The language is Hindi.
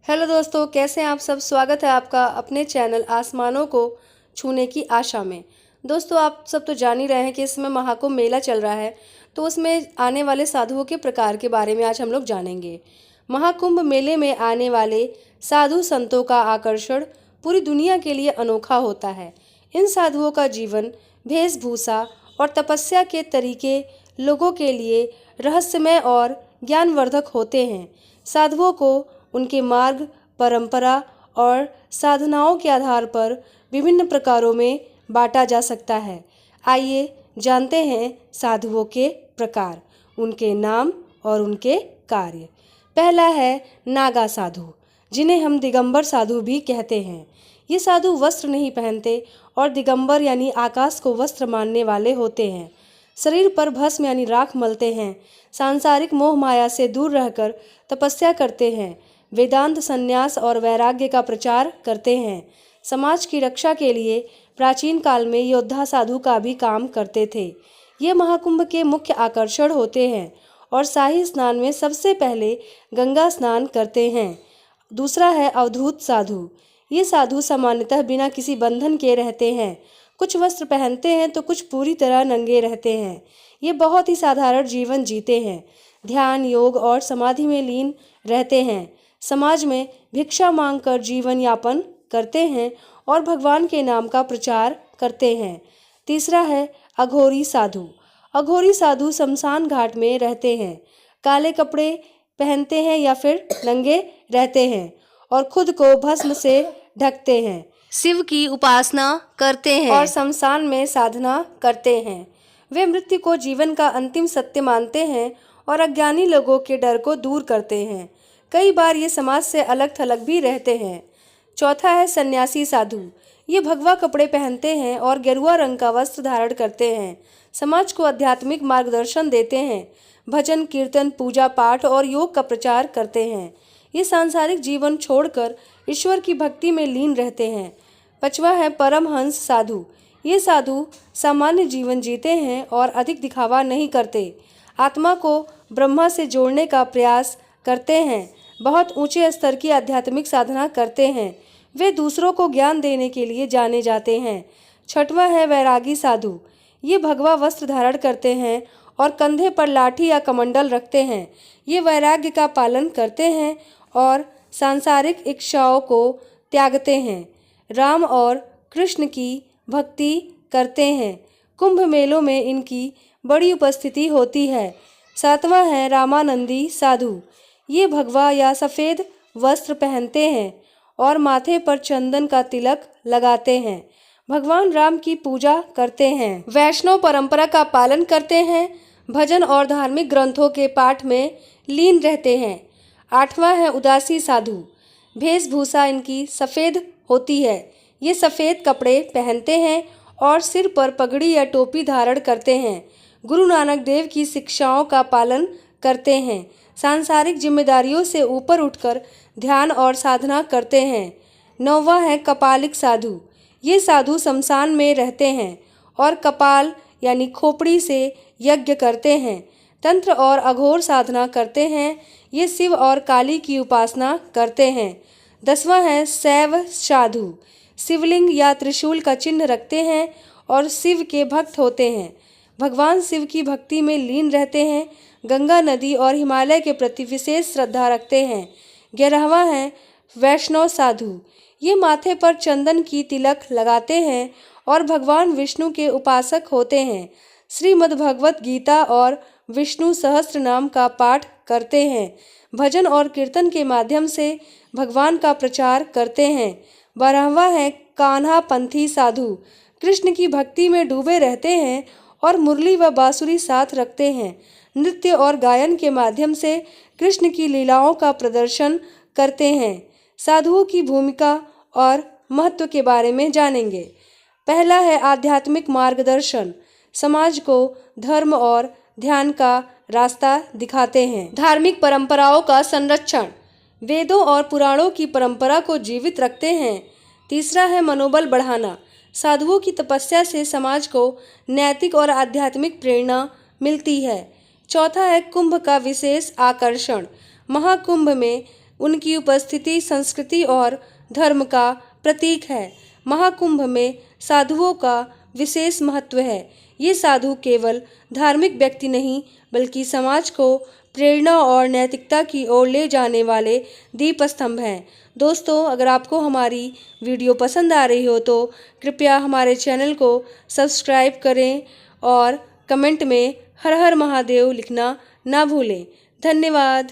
हेलो दोस्तों, कैसे हैं आप सब। स्वागत है आपका अपने चैनल आसमानों को छूने की आशा में। दोस्तों, आप सब तो जान ही रहे हैं कि इसमें महाकुंभ मेला चल रहा है, तो उसमें आने वाले साधुओं के प्रकार के बारे में आज हम लोग जानेंगे। महाकुंभ मेले में आने वाले साधु संतों का आकर्षण पूरी दुनिया के लिए अनोखा होता है। इन साधुओं का जीवन, वेशभूषा और तपस्या के तरीके लोगों के लिए रहस्यमय और ज्ञानवर्धक होते हैं। साधुओं को उनके मार्ग, परंपरा और साधनाओं के आधार पर विभिन्न प्रकारों में बांटा जा सकता है। आइए जानते हैं साधुओं के प्रकार, उनके नाम और उनके कार्य। पहला है नागा साधु, जिन्हें हम दिगंबर साधु भी कहते हैं। ये साधु वस्त्र नहीं पहनते और दिगंबर यानी आकाश को वस्त्र मानने वाले होते हैं। शरीर पर भस्म यानी राख मलते हैं। सांसारिक मोह माया से दूर रहकर तपस्या करते हैं। वेदांत, संन्यास और वैराग्य का प्रचार करते हैं। समाज की रक्षा के लिए प्राचीन काल में योद्धा साधु का भी काम करते थे। ये महाकुंभ के मुख्य आकर्षण होते हैं और शाही स्नान में सबसे पहले गंगा स्नान करते हैं। दूसरा है अवधूत साधु। ये साधु सामान्यतः बिना किसी बंधन के रहते हैं। कुछ वस्त्र पहनते हैं तो कुछ पूरी तरह नंगे रहते हैं। ये बहुत ही साधारण जीवन जीते हैं। ध्यान, योग और समाधि में लीन रहते हैं। समाज में भिक्षा मांगकर जीवन यापन करते हैं और भगवान के नाम का प्रचार करते हैं। तीसरा है अघोरी साधु। अघोरी साधु शमशान घाट में रहते हैं। काले कपड़े पहनते हैं या फिर नंगे रहते हैं और खुद को भस्म से ढकते हैं। शिव की उपासना करते हैं और शमशान में साधना करते हैं। वे मृत्यु को जीवन का अंतिम सत्य मानते हैं और अज्ञानी लोगों के डर को दूर करते हैं। कई बार ये समाज से अलग थलग भी रहते हैं। चौथा है सन्यासी साधु। ये भगवा कपड़े पहनते हैं और गेरुआ रंग का वस्त्र धारण करते हैं। समाज को आध्यात्मिक मार्गदर्शन देते हैं। भजन, कीर्तन, पूजा पाठ और योग का प्रचार करते हैं। ये सांसारिक जीवन छोड़कर ईश्वर की भक्ति में लीन रहते हैं। पांचवा है परमहंस साधु। ये साधु सामान्य जीवन जीते हैं और अधिक दिखावा नहीं करते। आत्मा को ब्रह्मा से जोड़ने का प्रयास करते हैं। बहुत ऊंचे स्तर की आध्यात्मिक साधना करते हैं। वे दूसरों को ज्ञान देने के लिए जाने जाते हैं। छठवां है वैरागी साधु। ये भगवा वस्त्र धारण करते हैं और कंधे पर लाठी या कमंडल रखते हैं। ये वैराग्य का पालन करते हैं और सांसारिक इच्छाओं को त्यागते हैं। राम और कृष्ण की भक्ति करते हैं। कुंभ मेलों में इनकी बड़ी उपस्थिति होती है। सातवां है रामानंदी साधु। ये भगवा या सफ़ेद वस्त्र पहनते हैं और माथे पर चंदन का तिलक लगाते हैं। भगवान राम की पूजा करते हैं। वैष्णव परंपरा का पालन करते हैं। भजन और धार्मिक ग्रंथों के पाठ में लीन रहते हैं। आठवां है उदासी साधु। वेशभूषा इनकी सफ़ेद होती है। ये सफ़ेद कपड़े पहनते हैं और सिर पर पगड़ी या टोपी धारण करते हैं। गुरु नानक देव की शिक्षाओं का पालन करते हैं। सांसारिक जिम्मेदारियों से ऊपर उठकर ध्यान और साधना करते हैं। नौवां है कपालिक साधु। ये साधु शमशान में रहते हैं और कपाल यानी खोपड़ी से यज्ञ करते हैं। तंत्र और अघोर साधना करते हैं। ये शिव और काली की उपासना करते हैं। 10वां है शैव साधु। शिवलिंग या त्रिशूल का चिन्ह रखते हैं और शिव के भक्त होते हैं। भगवान शिव की भक्ति में लीन रहते हैं। गंगा नदी और हिमालय के प्रति विशेष श्रद्धा रखते हैं। 11वां है वैष्णव साधु। ये माथे पर चंदन की तिलक लगाते हैं और भगवान विष्णु के उपासक होते हैं। श्रीमद् भगवत गीता और विष्णु सहस्त्र नाम का पाठ करते हैं। भजन और कीर्तन के माध्यम से भगवान का प्रचार करते हैं। 12वां है कान्हा पंथी साधु। कृष्ण की भक्ति में डूबे रहते हैं और मुरली व बांसुरी साथ रखते हैं। नृत्य और गायन के माध्यम से कृष्ण की लीलाओं का प्रदर्शन करते हैं। साधुओं की भूमिका और महत्व के बारे में जानेंगे। पहला है आध्यात्मिक मार्गदर्शन। समाज को धर्म और ध्यान का रास्ता दिखाते हैं। धार्मिक परंपराओं का संरक्षण। वेदों और पुराणों की परंपरा को जीवित रखते हैं। तीसरा है मनोबल बढ़ाना। साधुओं की तपस्या से समाज को नैतिक और आध्यात्मिक प्रेरणा मिलती है। चौथा है कुंभ का विशेष आकर्षण। महाकुंभ में उनकी उपस्थिति संस्कृति और धर्म का प्रतीक है। महाकुंभ में साधुओं का विशेष महत्व है। ये साधु केवल धार्मिक व्यक्ति नहीं बल्कि समाज को प्रेरणा और नैतिकता की ओर ले जाने वाले दीप स्तंभ हैं। दोस्तों, अगर आपको हमारी वीडियो पसंद आ रही हो तो कृपया हमारे चैनल को सब्सक्राइब करें और कमेंट में हर हर महादेव लिखना ना भूलें। धन्यवाद।